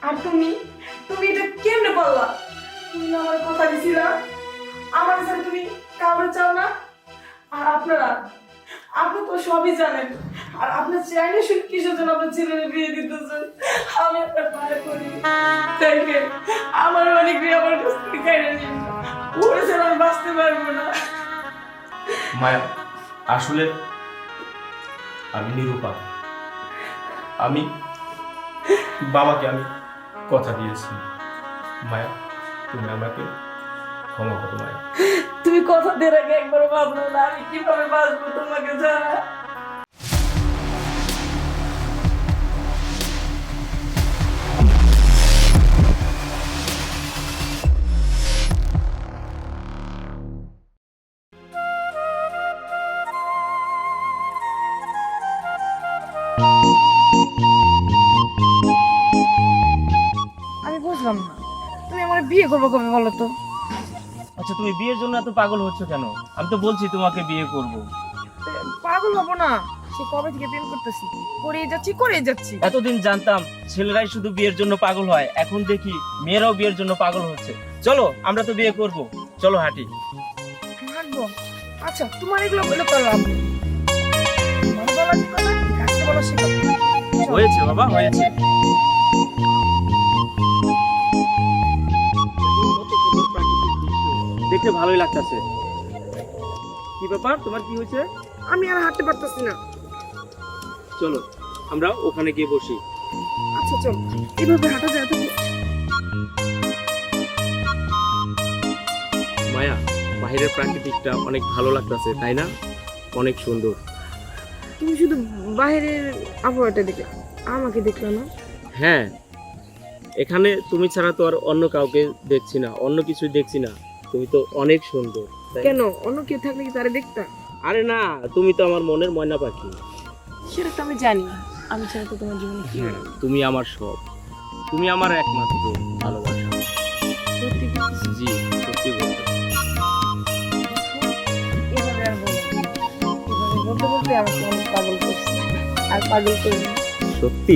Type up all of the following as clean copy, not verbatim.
আর তুমি তুমি এটা কেমনে বললা? তুমি না আমার কথা দিছিলা আমার সাথে তুমি কাউরে চাও না। আর আপনারা আপনি তো সবই জানেন। আর আপনার চাইলে শুধু কিসের জন্য আপনার ছেলের বিয়ে দিতেছেন? আমি আপনার পায়ে করি দেখেন, আমার অনেক বিয়ে আমার কাছ থেকে কেড়ে নিন, ওরে ছাড়া আমি বাঁচতে পারবো না। মায়া, আসলে আমি নিরুপায়। আমি বাবাকে আমি কথা দিয়েছি। মায়া, তুমি আমাকে ক্ষমা করো মায়া। তুমি কথা দিয়ে আগে একবার ভাবলো না আমি কিভাবে বাঁচবো তোমাকে ছাড়া? আমি বুঝলাম না, তুমি আমার বিয়ে করবো কবে বলো তো? আচ্ছা, তুমি বিয়ের জন্য এত পাগল হচ্ছ কেন? আমি তো বলছি তোমাকে বিয়ে করব। পাগল হবো না, সে কবে থেকে প্রেম করতেছি, করেই যাচ্ছি। এতদিন জানতাম ছেলেরাই শুধু বিয়ের জন্য পাগল হয়, এখন দেখি মেয়েরাও বিয়ের জন্য পাগল হচ্ছে। চলো, আমরা তো বিয়ে করব, চলো হাঁটি। হাঁটবো? আচ্ছা, তোমার এগুলো বলে তো লাভ নেই। তোমার বলা যে কথা, কাজটা বলা সে কথা। হয়েছে বাবা, হয়েছে। দেখতে ভালোই লাগতেছে। কি ব্যাপার, তোমার কি হয়েছে? আমি আর হাঁটতে পারতেছি না। চলো আমরা ওখানে গিয়ে বসি। আচ্ছা চল, এভাবে হাঁটা যায় তো? মায়া, বাইরের প্রাকৃতিকটা অনেক ভালো লাগতেছে, তাই না? অনেক সুন্দর। তুমি শুধু বাইরের আবহাওয়াটা দেখলে, আমাকে দেখলে না? হ্যাঁ, এখানে তুমি ছাড়া তো আর অন্য কাউকে দেখছি না, অন্য কিছু দেখছি না। তুমি তো অনেক সুন্দর। তাই না? কেন, অন্য কেউ থাকলে কি তারা দেখতা? আরে না, তুমি তো আমার মনের ময়না পাখি। সেটা তো আমি জানি, আমি ছাড়া তো তোমার জীবনে কি হ্যাঁ, তুমি আমার সব, তুমি আমার একমাত্র ভালোবাসা। সত্যি বলতেছি? জি, সত্যি বলতে। এভাবে আর বলো না। এভাবে বলতে বলতে আমাকে অনেক পাগল করছে, আর পাগল করি না। সত্যি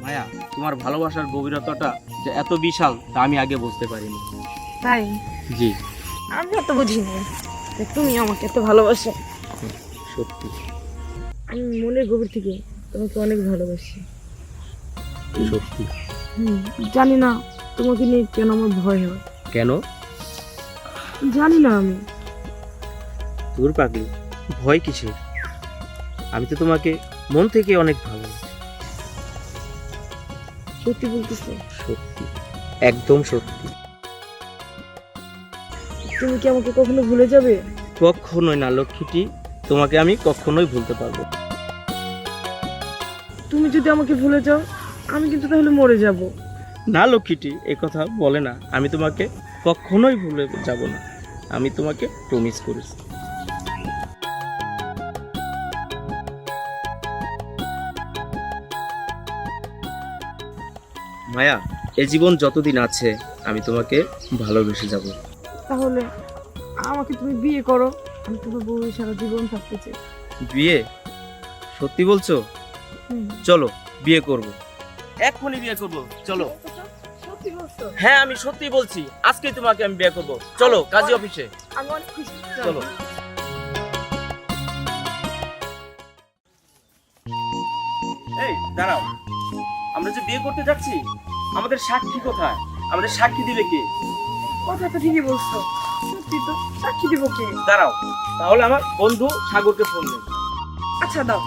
মায়া, তোমার ভালোবাসার গভীরতাটা যে এত বিশাল তা আমি আগে বুঝতে পারিনি। তাই? জি, আমি এত বুঝি না যে তুমি আমাকে এত ভালোবাসো। সত্যি আমি মনের গভীর থেকে তোমাকে অনেক ভালোবাসি। সত্যি। জানি না তোমাকে নিয়ে কেন আমার ভয় হয়। কেন? জানি না আমি। তোর পাগলি, ভয় কিসের? আমি তো তোমাকে মন থেকে অনেক ভালো। সত্যি বলতেছো? সত্যি, একদম সত্যি। তুমি কি আমাকে কখনো ভুলে যাবে? কখনোই না লক্ষ্মীটি, তোমাকে আমি কখনোই ভুলতে পারবো। তুমি যদি আমাকে ভুলে যাও, আমি কিন্তু তাহলে মরে যাব। না লক্ষ্মীটি, এই কথা বলে না। আমি তোমাকে কখনোই ভুলে যাব না, আমি তোমাকে প্রমিস করেছি। মায়া, এ জীবন যতদিন আছে আমি তোমাকে ভালোবেসে যাব। তাহলে আমাকে তুমি বিয়ে করো, আমি তোমার বউ হয়ে সারা জীবন থাকতে চাই। বিয়ে? সত্যি বলছো? চলো বিয়ে করব, এখনই বিয়ে করব, চলো। সত্যি বলছো? হ্যাঁ, আমি সত্যি বলছি, আজকেই তোমাকে আমি বিয়ে করব। চলো কাজী অফিসে, আমি অনেক খুশি। চলো। এই দাঁড়াও, আমরা যে বিয়ে করতে যাচ্ছি, আমাদের সাক্ষী কোথায়? আমাদের সাক্ষী দিবে কে? কথা তো ঠিকই বলছো, সত্যি তো, সাক্ষী দিব কে? দাঁড়াও, তাহলে আমার বন্ধু সাগরকে ফোন দেব। আচ্ছা দাও।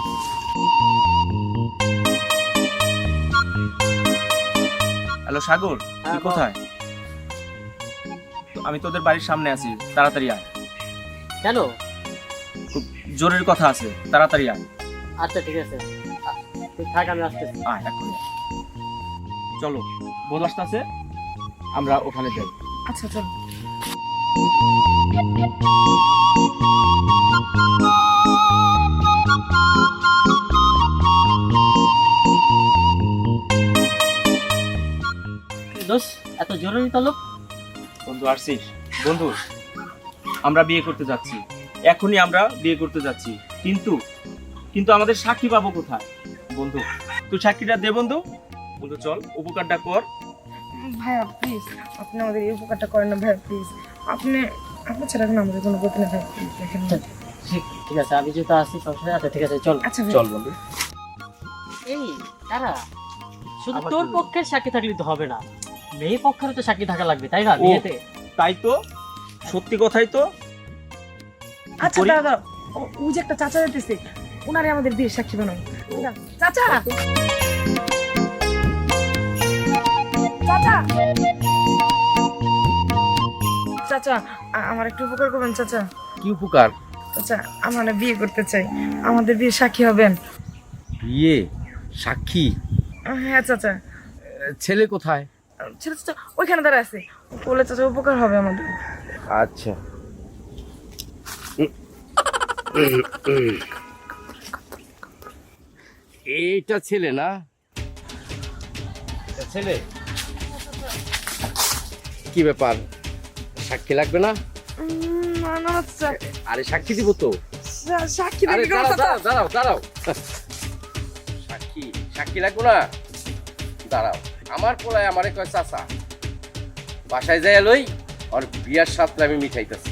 হ্যালো সাগর, তুই কোথায়? আমি তোদের বাড়ির সামনে আছি, তাড়াতাড়ি আয়। কেন? খুব জরুরি কথা আছে, তাড়াতাড়ি আয়। আচ্ছা ঠিক আছে, তুই থাক, আমি আসতেছি। আয় এখনই আয়। চলো, বোধ আসতেছে, আমরা ওখানে যাই। আচ্ছা চল। দোষ, এত জরুরি তলব? বন্ধু আসছিস? বন্ধু, আমরা বিয়ে করতে যাচ্ছি, এখনই আমরা বিয়ে করতে যাচ্ছি, কিন্তু কিন্তু আমাদের সাক্ষী পাবো কোথায়? বন্ধু তুই সাক্ষীটা দে বন্ধু। বন্ধু চল, উপকারটা কর। ভাইয়া প্লিজ, আপনি আমাদের এই উপকারটা করেন না ভাইয়া প্লিজ। আপনি আপনি ছাড়া এখন আমাদের কোনো গতি না ভাইয়া, প্লিজ দেখেন না। ঠিক আছে, আমি যেহেতু আসছি সবসময়। আচ্ছা ঠিক আছে, চল। আচ্ছা ভাইয়া। চল বন্ধু। এই তারা শুধু আবার তোর কি? পক্ষের সাক্ষী থাকলে তো হবে না, মেয়ে পক্ষেরও তো সাক্ষী থাকা লাগবে, তাই না? ও। বিয়েতে তাই তো, সত্যি কথাই তো। আচ্ছা করি? দাদা, ও যে একটা চাচা যেতেছে, ওনারে আমাদের বিয়ের সাক্ষী বানাবো। চাচা, চাচা, চাচা, আমার একটু উপকার করবেন চাচা। কি উপকার? চাচা, আমরা বিয়ে করতে চাই, আমাদের বিয়ের সাক্ষী হবেন। বিয়ে সাক্ষী? হ্যাঁ চাচা। ছেলে কোথায়? ছেলে চাচা ওইখানে দাঁড়ায় আছে, বলে চাচা উপকার হবে আমাদের। আচ্ছা, এইটা ছেলে না? এটা ছেলে? কি ব্যাপার, সাক্ষী লাগবে না? না না চাচা, আরে সাক্ষী দিব তো। সাক্ষী আরে দিবি কেন দাঁড়াও চাচা? দাঁড়াও দাঁড়াও দাঁড়াও, সাক্ষী সাক্ষী লাগবে না? দাঁড়াও, আমার পোলায় আমারে কয় চাচা, বাসায় যাই লই, আর বিয়ার সাথে আমি মিঠাইতেছি।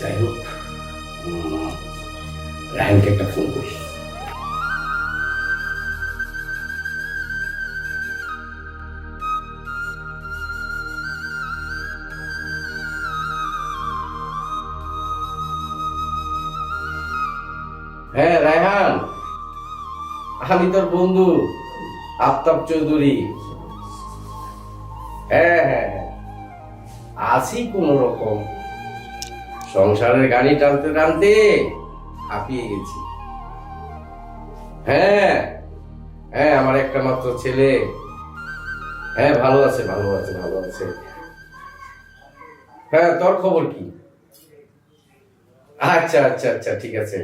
যাই হোক, রায়নকে একটা ফোন করি। হ্যাঁ রায়হান, আমি তোর বন্ধু আফতাব চৌধুরী। হ্যাঁ হ্যাঁ হ্যাঁ, আছি কোন রকম, সংসারের গাড়ি টানতে টানতে হাঁপিয়ে গেছি। হ্যাঁ হ্যাঁ, আমার একটা মাত্র ছেলে। হ্যাঁ ভালো আছে ভালো আছে ভালো আছে। হ্যাঁ তোর খবর কি? আচ্ছা আচ্ছা আচ্ছা, ঠিক আছে।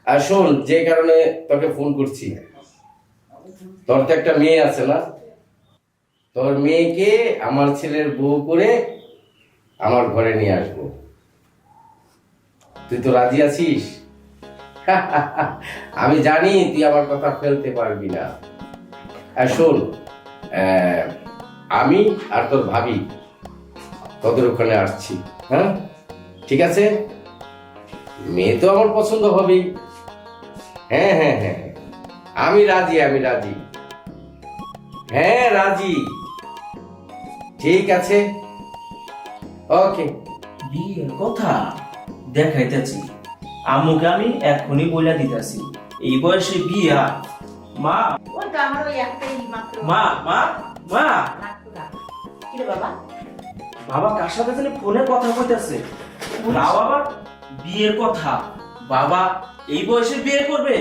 আর শোন, যে কারণে তোকে ফোন করছি, তোর তো একটা মেয়ে আছে না? তোর মেয়েকে আমার ছেলের বউ করে আমার ঘরে নিয়ে আসবো। তুই তো রাজি আছিস? আমি জানি তুই আমার কথা ফেলতে পারবি না। আর শোন, আমি আর তোর ভাবি তোদের ওখানে আসছি। হ্যাঁ ঠিক আছে, মেয়ে তো আমার পছন্দ হবেই। হ্যাঁ হ্যাঁ হ্যাঁ, আমি রাজি আমি রাজি। হ্যাঁ রাজি, ঠিক আছে, ওকে। বিয়ের কথা দেখাইতেছি, আম্মুকে আমি এখনই বইলা দিতেছি, এই বয়সে বিয়া। মা ওটা আমার ওই একটাই মাত্র মা মা মা, কি রে বাবা? বাবা কার সাথে জানি ফোনে কথা কইতাছে। তাও আবার বিয়ের কথা। বাবা এই বয়সে বিয়ে করবে?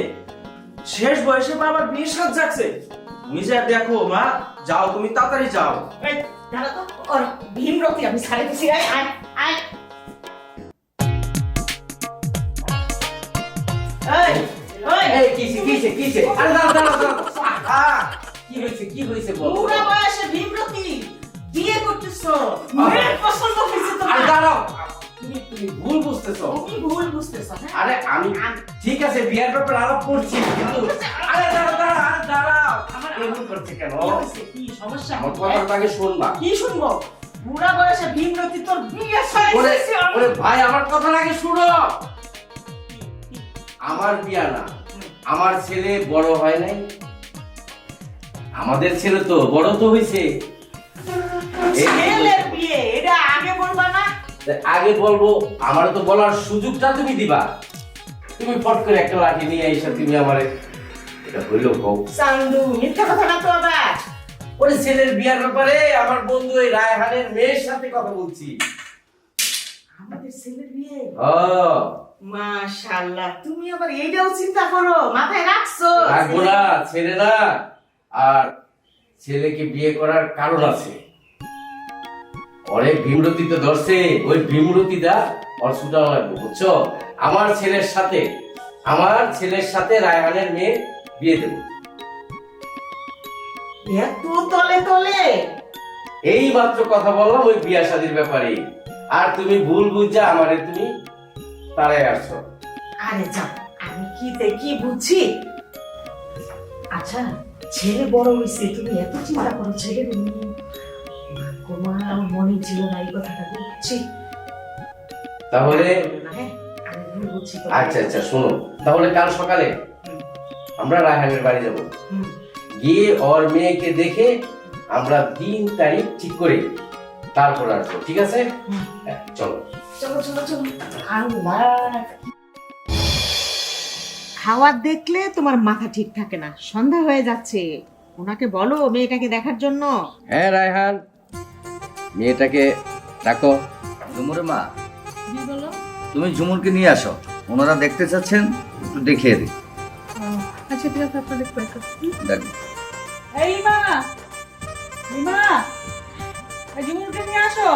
শেষ বয়সে বাবার বিয়ে সাজ যাচ্ছে। তুমি যা দেখো মা, যাও তুমি তাড়াতাড়ি যাও। এই দাঁড়া তো, ওর ভীমরতি আমি ছাড়ে দিছি। আয় আয় আয়। এই ওই এই কিছে আরে দাঁড়াও দাঁড়াও দাঁড়াও, কি হয়েছে কি হয়েছে বল। বুড়া বয়সে ভীমরতি বিয়ে করতেছো, মেয়ের পছন্দ হয়েছে তো? আরে দাঁড়াও, তুমি ভুল বুঝতেছো। তুমি ভুল বুঝতেছো। হ্যাঁ আরে আমি ঠিক আছে বিয়ের ব্যাপারে আলাপ করছি, কিন্তু আরে দাঁড়াও দাঁড়াও আরে দাঁড়াও, আমার এমন করছে কেন? কি হয়েছে? কি সমস্যা? আমার কথাটা আগে শুনবা। কি শুনবো? বুড়া বয়সে ভীমরতি তোর বিয়ে ওরে হয়েছে। ওরে ভাই, আমার কথাটা আগে শুনো। আমার বিয়া না, আমার ছেলে বড় হয় নাই। আমাদের ছেলে তো বড় তো হইছে। ছেলের বিয়ে এটা আগে বলবা না? আগে বলবো, আমার তো বলার সুযোগটা তুমি দিবা। তুমি ফট করে একটা লাঠি নিয়ে এসে তুমি আমারে এটা হইলো কও। চান্দু মিথ্যা কথা না তো আবার। ওরে ছেলের বিয়ার ব্যাপারে আমার বন্ধু এই রায়হানের মেয়ের সাথে কথা বলছি। আমাদের ছেলের বিয়ে? ও মাশাআল্লাহ, তুমি আবার এইটাও চিন্তা করো, মাথায় রাখছো? রাখবো না, ছেলে না। আর ছেলেকে বিয়ে করার কারণ আছে। অনেক ভীমরতিতে ধরছে, ওই ভীমরতিটা ওর ছুটানো লাগবে, বুঝছো? আমার ছেলের সাথে রায়হানের মেয়ে বিয়ে দেবো। এত তলে তলে? এই মাত্র কথা বললাম ওই বিয়া শাদীর ব্যাপারে, আর তুমি ভুল বুঝা আমারে তুমি তারাই আসছো। আরে যাও, কি বুঝছি। আচ্ছা, ছেলে বড় হয়েছে, তুমি এত চিন্তা করো ছেলের নিয়ে। মা, আমার মনে ছিল না এই কথাটা, বুঝছি। তাহলে হ্যাঁ, আমি ভুল বুঝছি তো। আচ্ছা আচ্ছা শোনো, তাহলে কাল সকালে আমরা রায়হানের বাড়ি যাব, হুম। গিয়ে ওর মেয়েকে দেখে আমরা দিন তারিখ ঠিক করে তারপর আসবো, ঠিক আছে? হুম। হ্যাঁ, চলো। চলো চলো চলো। আল্লাহ, খাওয়ার দেখলে তোমার মাথা ঠিক থাকে না। সন্ধ্যা হয়ে যাচ্ছে, ওনাকে বলো মেয়েটাকে দেখার জন্য। হ্যাঁ রায়হান, মেয়েটাকে ডাকো। ঝুমুরের মা, তুমি ঝুমুরকে নিয়ে আসো, ওনারা দেখতে চাচ্ছেন, একটু দেখিয়ে দিই। আচ্ছা ঠিক আছে, আপনাদের দেখ, এই মা, এই ঝুমুরকে নিয়ে আসো।